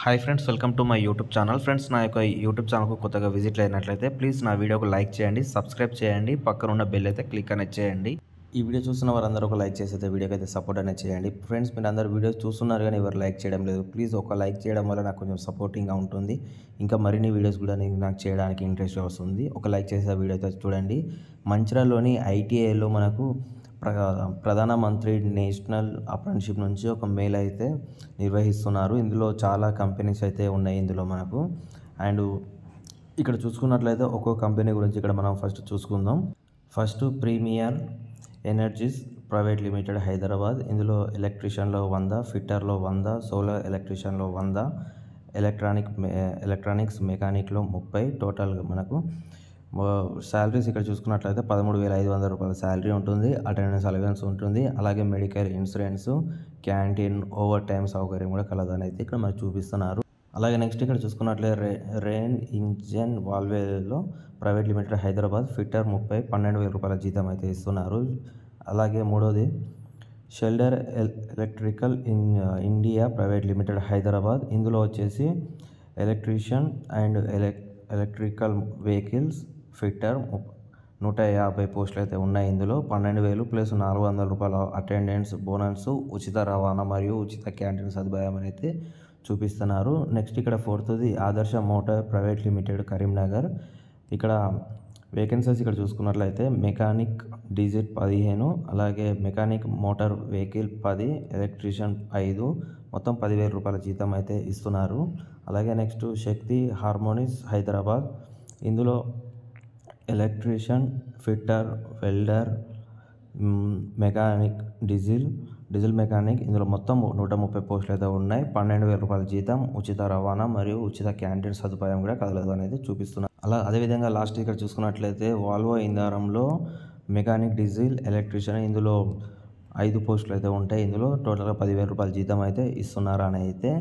Hi friends, welcome to my YouTube channel. Friends, నా యొక్క YouTube ఛానల్కు కొత్తగా విజిట్ అయినట్లయితే ప్లీజ్ నా వీడియోకు లైక్ చేయండి, సబ్స్క్రైబ్ చేయండి, పక్కన ఉన్న బెల్ అయితే క్లిక్ అనేది చేయండి. ఈ వీడియో చూస్తున్న వారందరూ ఒక లైక్ చేసి అయితే వీడియోకి అయితే సపోర్ట్ అనేది చేయండి. ఫ్రెండ్స్, మీరు అందరూ వీడియోస్ చూస్తున్నారు కానీ ఎవరు లైక్ చేయడం లేదు. ప్లీజ్ ఒక లైక్ చేయడం వల్ల నాకు కొంచెం సపోర్టింగ్గా ఉంటుంది. ఇంకా మరిన్ని వీడియోస్ కూడా నాకు చేయడానికి ఇంట్రెస్ట్ వస్తుంది. ఒక లైక్ చేసే వీడియో అయితే చూడండి. మంచిర్యాలలోని ఐటీఐలో మనకు ప్రధానమంత్రి నేషనల్ అప్రెంటిస్‌షిప్ నుంచి ఒక మెయిల్ అయితే నిర్వహిస్తున్నారు. ఇందులో చాలా కంపెనీస్ అయితే ఉన్నాయి ఇందులో మనకు. అండ్ ఇక్కడ చూసుకున్నట్లయితే ఒక్కో కంపెనీ గురించి ఇక్కడ మనం ఫస్ట్ చూసుకుందాం. First premier energies private limited Hyderabad. ఇందులో ఎలక్ట్రీషియన్లో 100, ఫిట్టర్లో 100, సోలార్ ఎలక్ట్రీషియన్లో 100, ఎలక్ట్రానిక్స్ మెకానిక్లో 30. టోటల్గా మనకు శాలరీస్ ఇక్కడ చూసుకున్నట్లయితే 13,500 రూపాయల శాలరీ ఉంటుంది. అటెండెన్స్ అలవెన్స్ ఉంటుంది. అలాగే medical insurance, canteen, over time సౌకర్యం కూడా కలదని అయితే ఇక్కడ మనకు చూపిస్తున్నారు. అలాగే నెక్స్ట్ ఇక్కడ చూసుకున్నట్లయితే రెయిన్ ఇంజన్ వాల్వేలో ప్రైవేట్ లిమిటెడ్ హైదరాబాద్ ఫిట్టర్ 30, 12,000 రూపాయల జీతం అయితే ఇస్తున్నారు. అలాగే మూడోది షెల్డర్ electrical India private limited Hyderabad. ఇందులో వచ్చేసి electrician and electrical vehicles fitter 150 పోస్టులు అయితే ఉన్నాయి. ఇందులో 12,000 ప్లస్ 400 రూపాయల అటెండెన్స్ బోనస్, ఉచిత రవాణా మరియు ఉచిత క్యాంటీన్ సదుపాయం అయితే చూపిస్తున్నారు. నెక్స్ట్ ఇక్కడ ఫోర్త్ది ఆదర్శ మోటార్ ప్రైవేట్ లిమిటెడ్ కరీంనగర్. ఇక్కడ వేకెన్సీస్ ఇక్కడ చూసుకున్నట్లయితే మెకానిక్ డీజిల్ 15, అలాగే మెకానిక్ మోటార్ వెహికల్ 10, ఎలక్ట్రీషియన్ 5, మొత్తం 10,000 రూపాయల జీతం అయితే ఇస్తున్నారు. అలాగే నెక్స్ట్ శక్తి హార్మోనిక్స్ హైదరాబాద్. ఇందులో electrician, fitter, welder, mechanic diesel mechanic, ఇందులో మొత్తం 130 పోస్టులు అయితే ఉన్నాయి. 12,000 రూపాయల జీతం, ఉచిత రవాణా మరియు ఉచిత క్యాంటీన్ సదుపాయం కూడా కలదు అనేది చూపిస్తున్నారు. అదేవిధంగా లాస్ట్ ఇక్కడ చూసుకున్నట్లయితే వాల్వో ఇంధనంలో మెకానిక్ డీజిల్ ఎలక్ట్రీషియన్, ఇందులో 5 పోస్టులు అయితే ఉంటాయి. ఇందులో టోటల్గా 10,000 రూపాయల జీతం అయితే ఇస్తున్నారు అని అయితే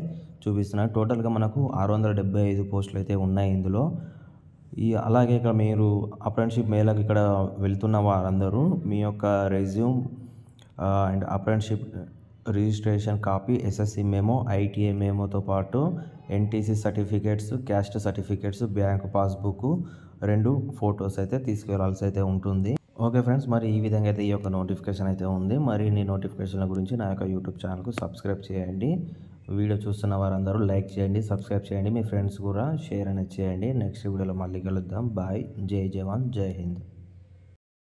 చూపిస్తున్నారు. టోటల్గా మనకు 675 పోస్టులు అయితే ఉన్నాయి ఇందులో. అలాగే ఇక్కడ మీరు అప్రెంటిస్‌షిప్ మేళాకి ఇక్కడ వెళ్తున్న వారందరూ మీ యొక్క resume and apprenticeship registration copy, SSC memo, ITI మెమోతో పాటు NTC certificates, caste certificates, bank passbook, 2 photos అయితే తీసుకువెళ్లాల్సి అయితే ఉంటుంది. ఓకే ఫ్రెండ్స్, మరి ఈ విధంగా అయితే ఈ యొక్క నోటిఫికేషన్ అయితే ఉంది. మరి ఈ నోటిఫికేషన్ల గురించి నా యొక్క యూట్యూబ్ ఛానల్కు సబ్స్క్రైబ్ చేయండి. వీడియో చూస్తున్న వారందరూ లైక్ చేయండి, సబ్స్క్రైబ్ చేయండి, మీ ఫ్రెండ్స్ కూడా షేర్ అనేది చేయండి. నెక్స్ట్ వీడియోలో మళ్ళీ కలుద్దాం. బాయ్. జై జవాన్, జై హింద్.